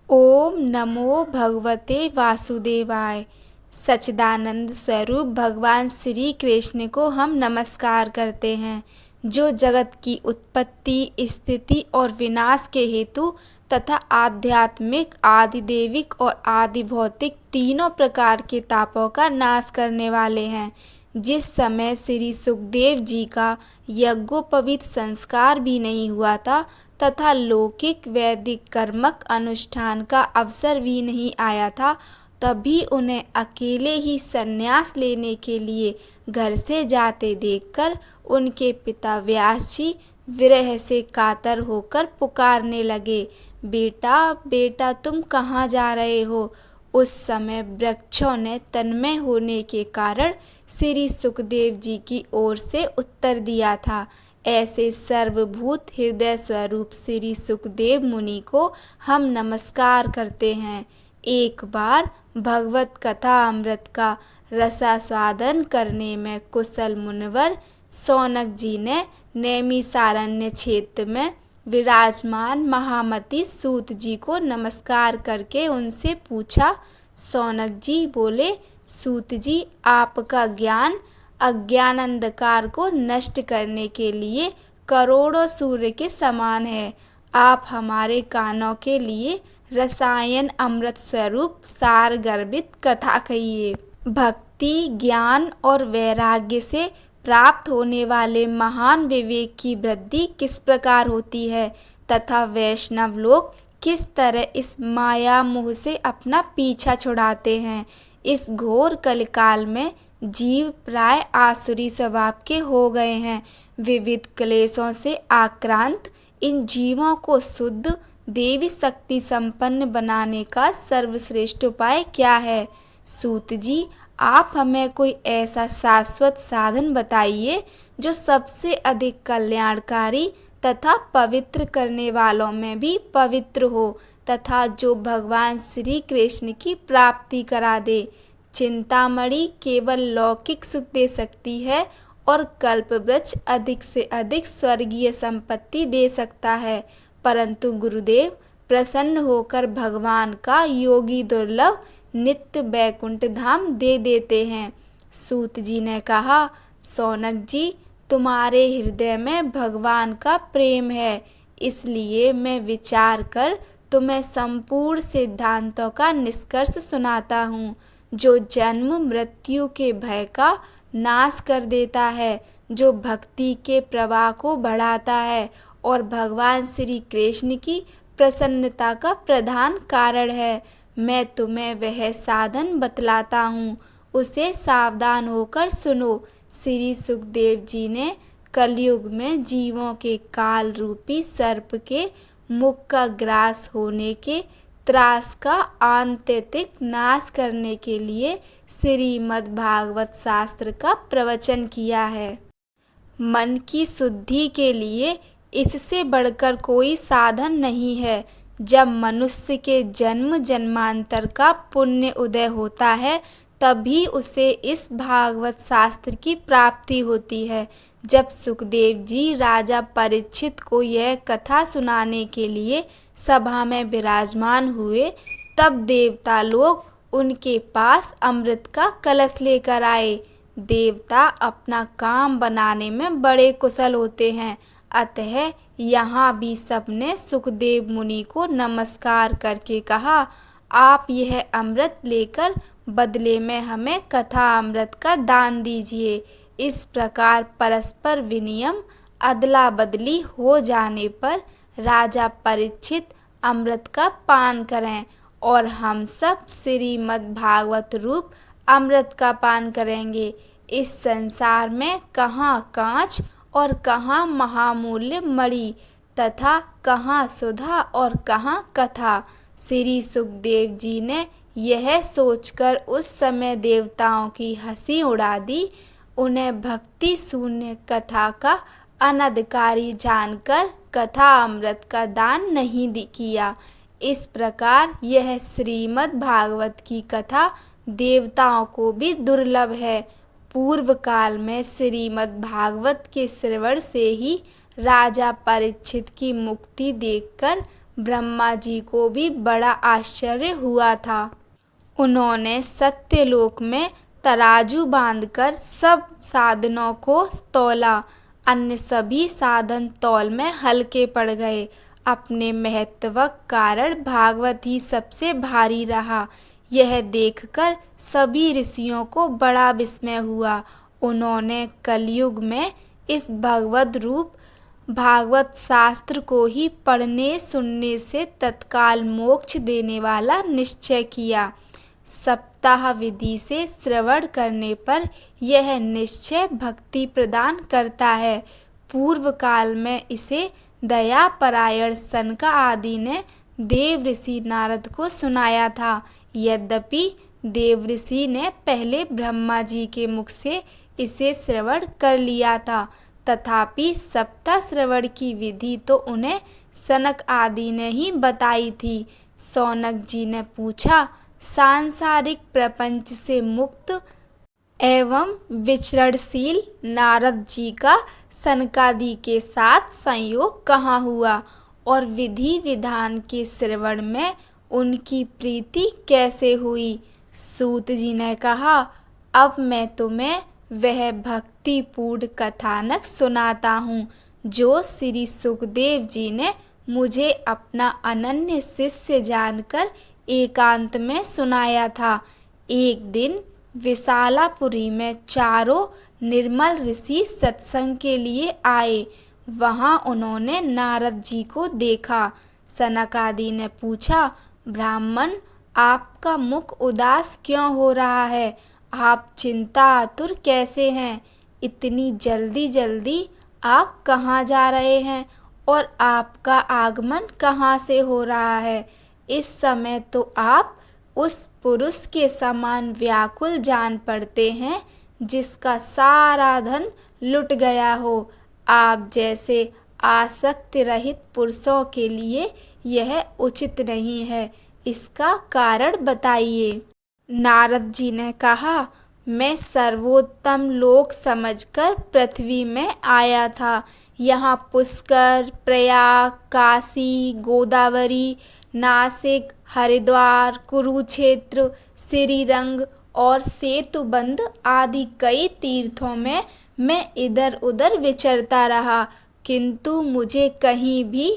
ओम नमो भगवते वासुदेवाय। सच्चिदानंद स्वरूप भगवान श्री कृष्ण को हम नमस्कार करते हैं, जो जगत की उत्पत्ति, स्थिति और विनाश के हेतु तथा आध्यात्मिक, आदिदेविक और आदि भौतिक तीनों प्रकार के तापों का नाश करने वाले हैं। जिस समय श्री सुखदेव जी का यज्ञोपवीत संस्कार भी नहीं हुआ था तथा लौकिक वैदिक कर्मक अनुष्ठान का अवसर भी नहीं आया था, तभी उन्हें अकेले ही संन्यास लेने के लिए घर से जाते देखकर उनके पिता व्यास जी विरह से कातर होकर पुकारने लगे, बेटा बेटा तुम कहाँ जा रहे हो। उस समय वृक्षों ने तन्मय होने के कारण श्री सुखदेव जी की ओर से उत्तर दिया था। ऐसे सर्वभूत हृदय स्वरूप श्री सुखदेव मुनि को हम नमस्कार करते हैं। एक बार भगवत कथा अमृत का रसास्वादन करने में कुशल मुनिवर शौनक जी ने नैमिषारण्य क्षेत्र में विराजमान महामती सूत जी को नमस्कार करके उनसे पूछा। शौनक जी बोले, सूत जी, आपका ज्ञान अज्ञान अंधकार को नष्ट करने के लिए करोड़ों सूर्य के समान है। आप हमारे कानों के लिए रसायन अमृत स्वरूप सार गर्भित कथा कहिए। भक्ति, ज्ञान और वैराग्य से प्राप्त होने वाले महान विवेक की वृद्धि किस प्रकार होती है तथा वैष्णव लोग किस तरह इस माया मोह से अपना पीछा छुड़ाते हैं। इस घोर कलिकाल में जीव प्राय आसुरी स्वभाव के हो गए हैं। विविध क्लेशों से आक्रांत इन जीवों को शुद्ध देवी शक्ति संपन्न बनाने का सर्वश्रेष्ठ उपाय क्या है। सूत जी, आप हमें कोई ऐसा शाश्वत साधन बताइए जो सबसे अधिक कल्याणकारी तथा पवित्र करने वालों में भी पवित्र हो तथा जो भगवान श्री कृष्ण की प्राप्ति करा दे। चिंतामणि केवल लौकिक सुख दे सकती है और कल्पवृक्ष अधिक से अधिक स्वर्गीय संपत्ति दे सकता है, परंतु गुरुदेव प्रसन्न होकर भगवान का योगी दुर्लभ नित्य बैकुंठ धाम दे देते हैं। सूत जी ने कहा, शौनक जी, तुम्हारे हृदय में भगवान का प्रेम है, इसलिए मैं विचार कर तुम्हें संपूर्ण सिद्धांतों का निष्कर्ष सुनाता हूँ, जो जन्म मृत्यु के भय का नाश कर देता है, जो भक्ति के प्रवाह को बढ़ाता है और भगवान श्री कृष्ण की प्रसन्नता का प्रधान कारण है। मैं तुम्हें वह साधन बतलाता हूँ, उसे सावधान होकर सुनो। श्री सुखदेव जी ने कलयुग में जीवों के काल रूपी सर्प के मुख का ग्रास होने के त्रास का आत्यंतिक नाश करने के लिए श्रीमद् भागवत शास्त्र का प्रवचन किया है। मन की शुद्धि के लिए इससे बढ़कर कोई साधन नहीं है। जब मनुष्य के जन्म जन्मांतर का पुण्य उदय होता है, तभी उसे इस भागवत शास्त्र की प्राप्ति होती है। जब सुखदेव जी राजा परीक्षित को यह कथा सुनाने के लिए सभा में विराजमान हुए, तब देवता लोग उनके पास अमृत का कलश लेकर आए। देवता अपना काम बनाने में बड़े कुशल होते हैं, अतः यहाँ भी सबने सुखदेव मुनि को नमस्कार करके कहा, आप यह अमृत लेकर बदले में हमें कथा अमृत का दान दीजिए। इस प्रकार परस्पर विनिमय अदला बदली हो जाने पर राजा परीक्षित अमृत का पान करें और हम सब श्रीमद् भागवत रूप अमृत का पान करेंगे। इस संसार में कहाँ कांच और कहाँ महामूल्य मणि तथा कहाँ सुधा और कहाँ कथा। श्री सुखदेव जी ने यह सोचकर उस समय देवताओं की हंसी उड़ा दी। उन्हें भक्ति शून्य कथा का अनधिकारी जानकर कथा अमृत का दान नहीं किया। इस प्रकार यह श्रीमद् भागवत की कथा देवताओं को भी दुर्लभ है। पूर्व काल में श्रीमद् भागवत के श्रवण से ही राजा परीक्षित की मुक्ति देखकर ब्रह्मा जी को भी बड़ा आश्चर्य हुआ था। उन्होंने सत्यलोक में तराजू बांधकर सब साधनों को तौला। अन्य सभी साधन तौल में हल्के पड़ गए। अपने महत्व कारण भागवत ही सबसे भारी रहा। यह देखकर सभी ऋषियों को बड़ा विस्मय हुआ। उन्होंने कलयुग में इस भगवत रूप भागवत शास्त्र को ही पढ़ने सुनने से तत्काल मोक्ष देने वाला निश्चय किया। सप्ताह विधि से श्रवण करने पर यह निश्चय भक्ति प्रदान करता है। पूर्व काल में इसे दयापरायण सनक आदि ने देव ऋषि नारद को सुनाया था। यद्यपि देव ऋषि ने पहले ब्रह्मा जी के मुख से इसे श्रवण कर लिया था, तथापि सप्ताह श्रवण की विधि तो उन्हें सनक आदि ने ही बताई थी। सौनक जी ने पूछा, सांसारिक प्रपंच से मुक्त एवं विचरणशील नारद जी का सनकादि के साथ संयोग कहाँ हुआ और विधि विधान के श्रवण में उनकी प्रीति कैसे हुई? सूत जी ने कहा, अब मैं तुम्हें वह भक्तिपूर्ण कथानक सुनाता हूँ जो श्री सुखदेव जी ने मुझे अपना अनन्य शिष्य जानकर एकांत में सुनाया था। एक दिन विशालापुरी में चारों निर्मल ऋषि सत्संग के लिए आए। वहां उन्होंने नारद जी को देखा। सनक आदि ने पूछा, ब्राह्मण, आपका मुख उदास क्यों हो रहा है? आप चिंता आतुर कैसे हैं? इतनी जल्दी जल्दी आप कहाँ जा रहे हैं और आपका आगमन कहाँ से हो रहा है? इस समय तो आप उस पुरुष के समान व्याकुल जान पड़ते हैं जिसका सारा धन लुट गया हो। आप जैसे आसक्ति रहित पुरुषों के लिए यह उचित नहीं है। इसका कारण बताइए। नारद जी ने कहा, मैं सर्वोत्तम लोक समझकर पृथ्वी में आया था। यहाँ पुष्कर, प्रयाग, काशी, गोदावरी, नासिक, हरिद्वार, कुरुक्षेत्र, श्रीरंग और सेतुबंध आदि कई तीर्थों में मैं इधर उधर विचरता रहा, किंतु मुझे कहीं भी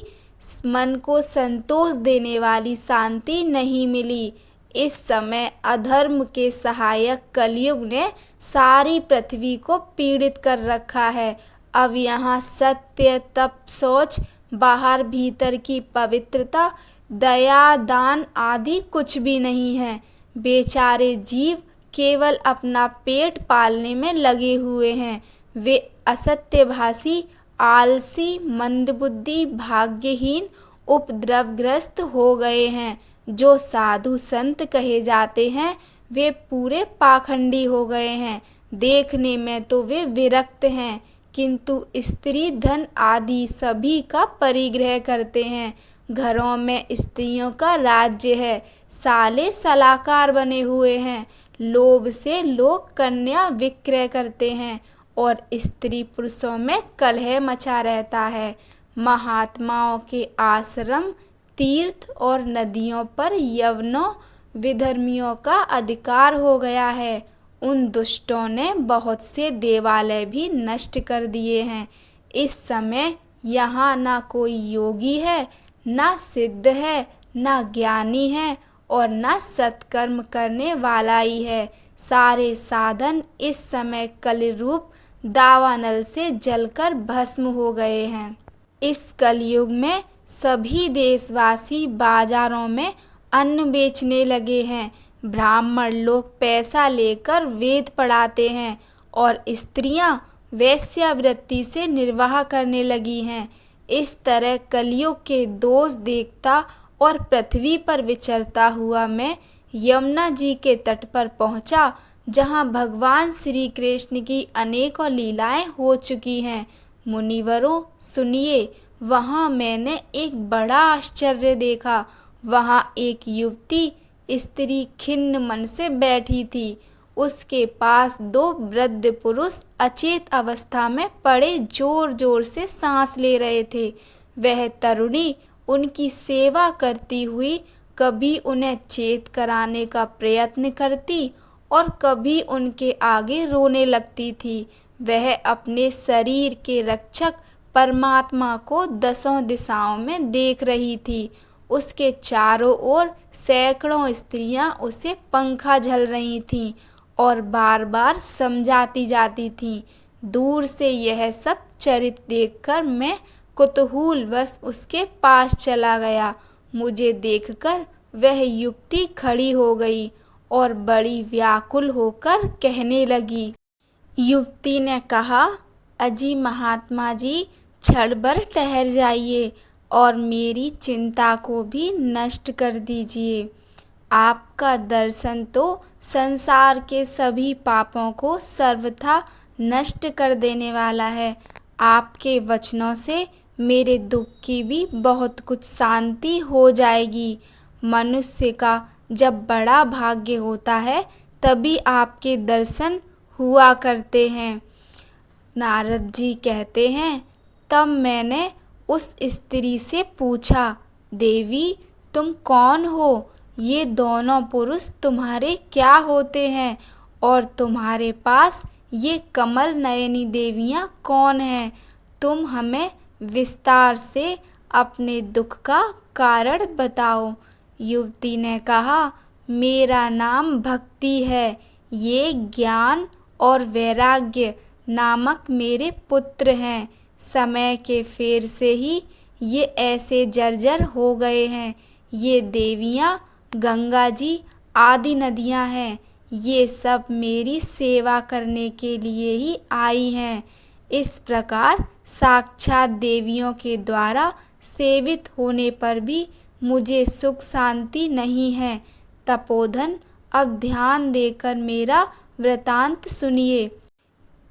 मन को संतोष देने वाली शांति नहीं मिली। इस समय अधर्म के सहायक कलयुग ने सारी पृथ्वी को पीड़ित कर रखा है। अब यहाँ सत्य, तप, शौच, बाहर भीतर की पवित्रता, दया, दान आदि कुछ भी नहीं है। बेचारे जीव केवल अपना पेट पालने में लगे हुए हैं। वे असत्यभाषी, आलसी, मंदबुद्धि, भाग्यहीन, उपद्रवग्रस्त हो गए हैं। जो साधु संत कहे जाते हैं वे पूरे पाखंडी हो गए हैं। देखने में तो वे विरक्त हैं, किंतु स्त्री धन आदि सभी का परिग्रह करते हैं। घरों में स्त्रियों का राज्य है। साले सलाहकार बने हुए हैं। लोभ से लोग कन्या विक्रय करते हैं और स्त्री पुरुषों में कलह मचा रहता है। महात्माओं के आश्रम, तीर्थ और नदियों पर यवनों विधर्मियों का अधिकार हो गया है। उन दुष्टों ने बहुत से देवालय भी नष्ट कर दिए हैं। इस समय यहाँ ना कोई योगी है, ना सिद्ध है, ना ज्ञानी है और ना सत्कर्म करने वाला ही है। सारे साधन इस समय कलिरूप दावानल से जलकर भस्म हो गए हैं। इस कलयुग में सभी देशवासी बाजारों में अन्न बेचने लगे हैं। ब्राह्मण लोग पैसा लेकर वेद पढ़ाते हैं और स्त्रियां वेश्यावृत्ति से निर्वाह करने लगी हैं। इस तरह कलयुग के दोष देखता और पृथ्वी पर विचरता हुआ मैं यमुना जी के तट पर पहुंचा, जहां भगवान श्री कृष्ण की अनेकों लीलाएं हो चुकी हैं। मुनिवरों सुनिए, वहां मैंने एक बड़ा आश्चर्य देखा। वहां एक युवती स्त्री खिन्न मन से बैठी थी। उसके पास दो वृद्ध पुरुष अचेत अवस्था में पड़े जोर जोर से सांस ले रहे थे। वह तरुणी उनकी सेवा करती हुई कभी उन्हें चेत कराने का प्रयत्न करती और कभी उनके आगे रोने लगती थी। वह अपने शरीर के रक्षक परमात्मा को दसों दिशाओं में देख रही थी। उसके चारों ओर सैकड़ों स्त्रियां उसे पंखा झल रही थीं और बार बार समझाती जाती थीं। दूर से यह सब चरित्र देखकर मैं कुतूहलवश उसके पास चला गया। मुझे देखकर वह युवती खड़ी हो गई और बड़ी व्याकुल होकर कहने लगी। युवती ने कहा, अजी महात्मा जी, क्षण भर ठहर जाइए और मेरी चिंता को भी नष्ट कर दीजिए। आपका दर्शन तो संसार के सभी पापों को सर्वथा नष्ट कर देने वाला है। आपके वचनों से मेरे दुख की भी बहुत कुछ शांति हो जाएगी। मनुष्य का जब बड़ा भाग्य होता है तभी आपके दर्शन हुआ करते हैं। नारद जी कहते हैं, तब मैंने उस स्त्री से पूछा, देवी तुम कौन हो? ये दोनों पुरुष तुम्हारे क्या होते हैं और तुम्हारे पास ये कमल नयनी देवियाँ कौन हैं? तुम हमें विस्तार से अपने दुख का कारण बताओ। युवती ने कहा, मेरा नाम भक्ति है। ये ज्ञान और वैराग्य नामक मेरे पुत्र हैं। समय के फेर से ही ये ऐसे जर्जर हो गए हैं। ये देवियाँ गंगा जी आदि नदियाँ हैं। ये सब मेरी सेवा करने के लिए ही आई हैं। इस प्रकार साक्षात देवियों के द्वारा सेवित होने पर भी मुझे सुख शांति नहीं है। तपोधन, अब ध्यान देकर मेरा वृतांत सुनिए।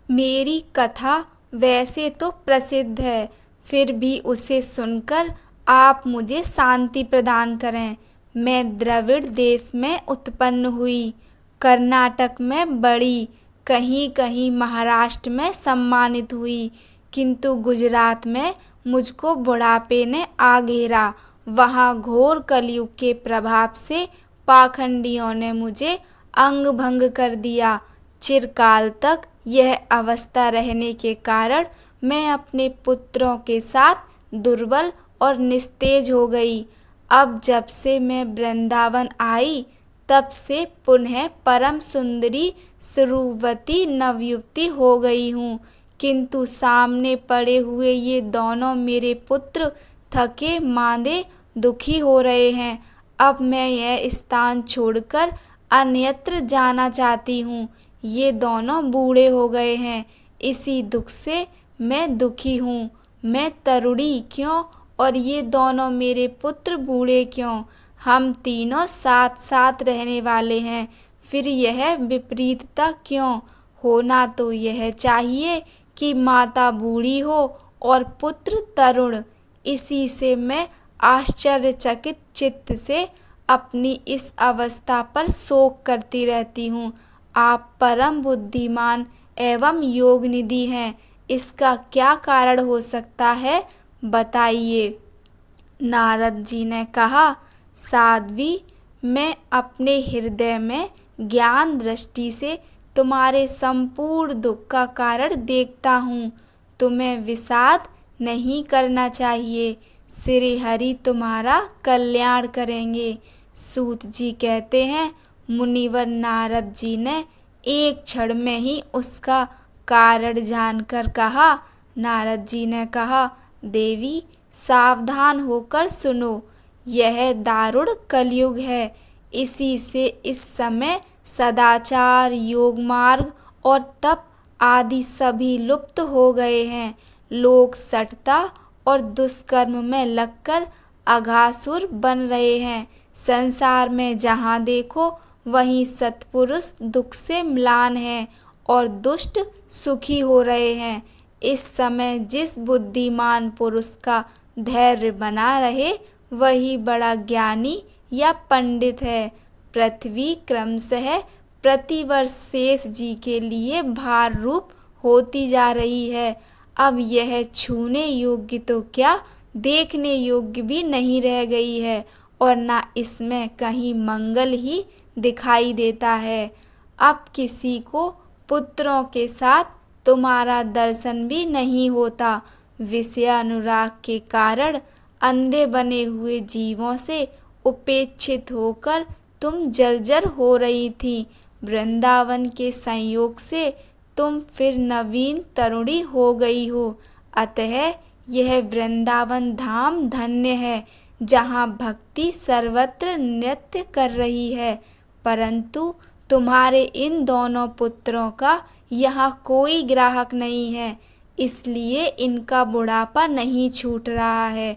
मेरी कथा वैसे तो प्रसिद्ध है, फिर भी उसे सुनकर आप मुझे शांति प्रदान करें। मैं द्रविड़ देश में उत्पन्न हुई, कर्नाटक में बढ़ी, कहीं कहीं महाराष्ट्र में सम्मानित हुई, किंतु गुजरात में मुझको बुढ़ापे ने आ घेरा। वहाँ घोर कलयुग के प्रभाव से पाखंडियों ने मुझे अंग भंग कर दिया। चिरकाल तक यह अवस्था रहने के कारण मैं अपने पुत्रों के साथ दुर्बल और निस्तेज हो गई। अब जब से मैं वृंदावन आई तब से पुनः परम सुंदरी स्वरूपवती नवयुवती हो गई हूँ, किंतु सामने पड़े हुए ये दोनों मेरे पुत्र थके मांदे दुखी हो रहे हैं। अब मैं यह स्थान छोड़कर अन्यत्र जाना चाहती हूँ। ये दोनों बूढ़े हो गए हैं, इसी दुख से मैं दुखी हूँ। मैं तरुणी क्यों और ये दोनों मेरे पुत्र बूढ़े क्यों? हम तीनों साथ साथ रहने वाले हैं, फिर यह विपरीतता क्यों? होना तो यह चाहिए कि माता बूढ़ी हो और पुत्र तरुण। इसी से मैं आश्चर्यचकित चित्त से अपनी इस अवस्था पर शोक करती रहती हूँ। आप परम बुद्धिमान एवं योग निधि हैं, इसका क्या कारण हो सकता है, बताइए। नारद जी ने कहा, साध्वी, मैं अपने हृदय में ज्ञान दृष्टि से तुम्हारे संपूर्ण दुख का कारण देखता हूँ। तुम्हें विषाद नहीं करना चाहिए। श्री हरि तुम्हारा कल्याण करेंगे। सूत जी कहते हैं, मुनिवर नारद जी ने एक क्षण में ही उसका कारण जानकर कहा। नारद जी ने कहा, देवी सावधान होकर सुनो, यह दारुण कलयुग है। इसी से इस समय सदाचार, योग मार्ग और तप आदि सभी लुप्त हो गए हैं। लोग सठता और दुष्कर्म में लगकर अघासुर बन रहे हैं। संसार में जहाँ देखो वहीं सत्पुरुष दुख से म्लान हैं और दुष्ट सुखी हो रहे हैं। इस समय जिस बुद्धिमान पुरुष का धैर्य बना रहे वही बड़ा ज्ञानी या पंडित है। पृथ्वी क्रमशः प्रतिवर्ष शेष जी के लिए भार रूप होती जा रही है। अब यह छूने योग्य तो क्या देखने योग्य भी नहीं रह गई है और ना इसमें कहीं मंगल ही दिखाई देता है। अब किसी को पुत्रों के साथ तुम्हारा दर्शन भी नहीं होता। विषय अनुराग के कारण अंधे बने हुए जीवों से उपेक्षित होकर तुम जर्जर हो रही थी। वृंदावन के संयोग से तुम फिर नवीन तरुणी हो गई हो। अतः यह वृंदावन धाम धन्य है, जहाँ भक्ति सर्वत्र नृत्य कर रही है। परंतु तुम्हारे इन दोनों पुत्रों का यहाँ कोई ग्राहक नहीं है, इसलिए इनका बुढ़ापा नहीं छूट रहा है।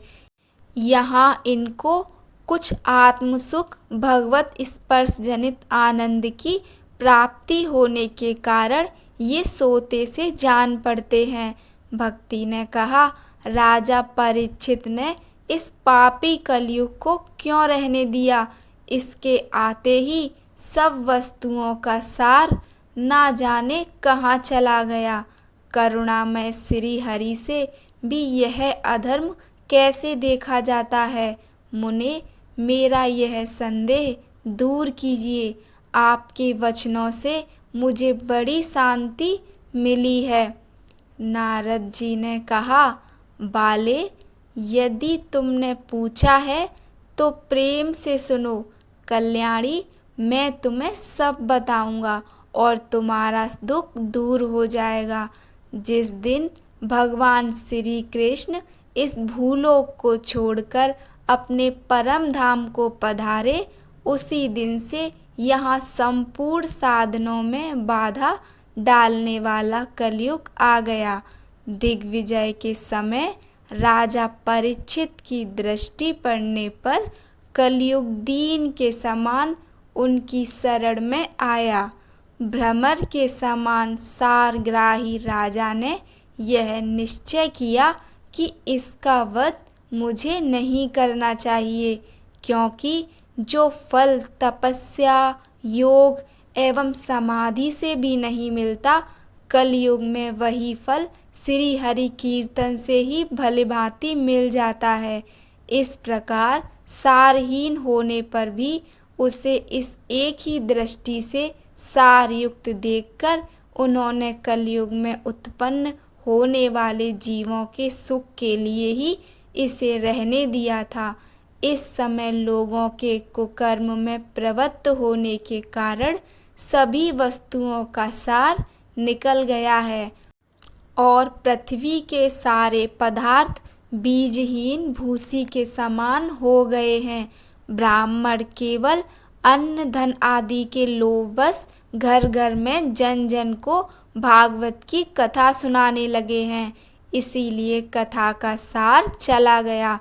यहाँ इनको कुछ आत्मसुख भगवत स्पर्श जनित आनंद की प्राप्ति होने के कारण ये सोते से जान पड़ते हैं। भक्ति ने कहा, राजा परीक्षित ने इस पापी कलयुग को क्यों रहने दिया? इसके आते ही सब वस्तुओं का सार ना जाने कहाँ चला गया। करुणामय श्री हरि से भी यह अधर्म कैसे देखा जाता है? मुने, मेरा यह संदेह दूर कीजिए। आपके वचनों से मुझे बड़ी शांति मिली है। नारद जी ने कहा, बाले, यदि तुमने पूछा है तो प्रेम से सुनो। कल्याणी, मैं तुम्हें सब बताऊंगा और तुम्हारा दुख दूर हो जाएगा। जिस दिन भगवान श्री कृष्ण इस भूलोक को छोड़कर अपने परम धाम को पधारे, उसी दिन से यहाँ संपूर्ण साधनों में बाधा डालने वाला कलयुग आ गया। दिग्विजय के समय राजा परीक्षित की दृष्टि पड़ने पर कलयुग दीन के समान उनकी शरण में आया। भ्रमर के समान सारग्राही राजा ने यह निश्चय किया कि इसका वध मुझे नहीं करना चाहिए, क्योंकि जो फल तपस्या, योग एवं समाधि से भी नहीं मिलता, कलयुग में वही फल श्री हरि कीर्तन से ही भली भांति मिल जाता है। इस प्रकार सारहीन होने पर भी उसे इस एक ही दृष्टि से सारयुक्त देखकर उन्होंने कलयुग में उत्पन्न होने वाले जीवों के सुख के लिए ही इसे रहने दिया था। इस समय लोगों के कुकर्म में प्रवृत्त होने के कारण सभी वस्तुओं का सार निकल गया है और पृथ्वी के सारे पदार्थ बीजहीन भूसी के समान हो गए हैं। ब्राह्मण केवल अन्न धन आदि के लोभवश घर घर में जन जन को भागवत की कथा सुनाने लगे हैं। इसीलिए कथा का सार चला गया।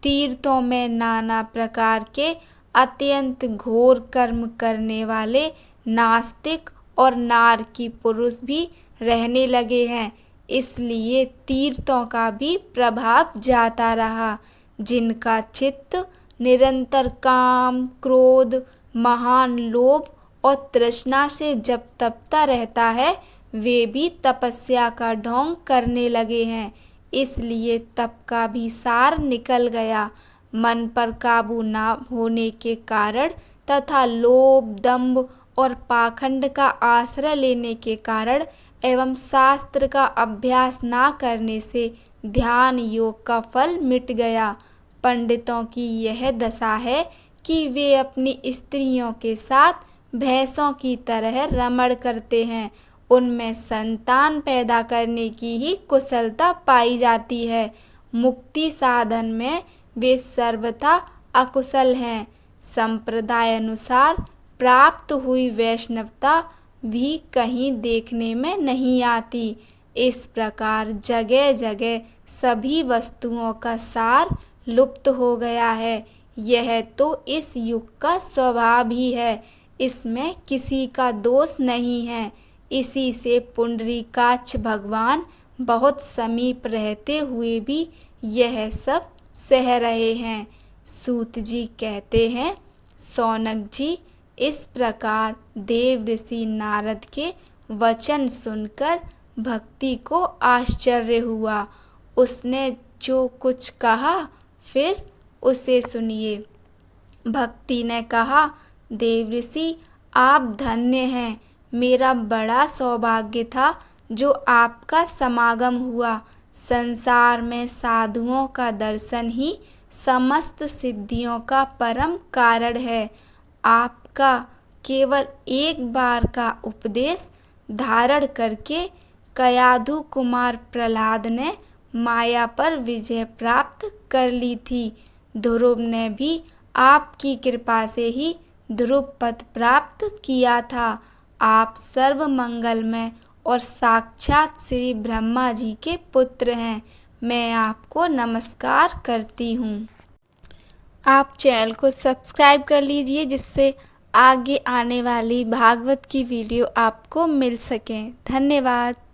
तीर्थों में नाना प्रकार के अत्यंत घोर कर्म करने वाले नास्तिक और नारकी पुरुष भी रहने लगे हैं। इसलिए तीर्थों का भी प्रभाव जाता रहा। जिनका चित्त निरंतर काम, क्रोध, महान लोभ और तृष्णा से जब तपता रहता है, वे भी तपस्या का ढोंग करने लगे हैं। इसलिए तप का भी सार निकल गया। मन पर काबू न होने के कारण तथा लोभ, दंभ और पाखंड का आश्रय लेने के कारण एवं शास्त्र का अभ्यास न करने से ध्यान योग का फल मिट गया। पंडितों की यह दशा है कि वे अपनी स्त्रियों के साथ भैंसों की तरह रमण करते हैं। उनमें संतान पैदा करने की ही कुशलता पाई जाती है। मुक्ति साधन में वे सर्वथा अकुशल हैं। संप्रदाय अनुसार प्राप्त हुई वैष्णवता भी कहीं देखने में नहीं आती। इस प्रकार जगह जगह सभी वस्तुओं का सार लुप्त हो गया है। यह तो इस युग का स्वभाव ही है, इसमें किसी का दोष नहीं है। इसी से पुंडरीकाक्ष भगवान बहुत समीप रहते हुए भी यह सब सह रहे हैं। सूत जी कहते हैं, शौनक जी, इस प्रकार देव ऋषि नारद के वचन सुनकर भक्ति को आश्चर्य हुआ। उसने जो कुछ कहा फिर उसे सुनिए। भक्ति ने कहा, देवऋषि आप धन्य हैं, मेरा बड़ा सौभाग्य था जो आपका समागम हुआ। संसार में साधुओं का दर्शन ही समस्त सिद्धियों का परम कारण है। आपका केवल एक बार का उपदेश धारण करके कयाधु कुमार प्रहलाद ने माया पर विजय प्राप्त कर ली थी। ध्रुव ने भी आपकी कृपा से ही ध्रुव पद प्राप्त किया था। आप सर्व मंगलमय और साक्षात श्री ब्रह्मा जी के पुत्र हैं। मैं आपको नमस्कार करती हूँ। आप चैनल को सब्सक्राइब कर लीजिए जिससे आगे आने वाली भागवत की वीडियो आपको मिल सके। धन्यवाद।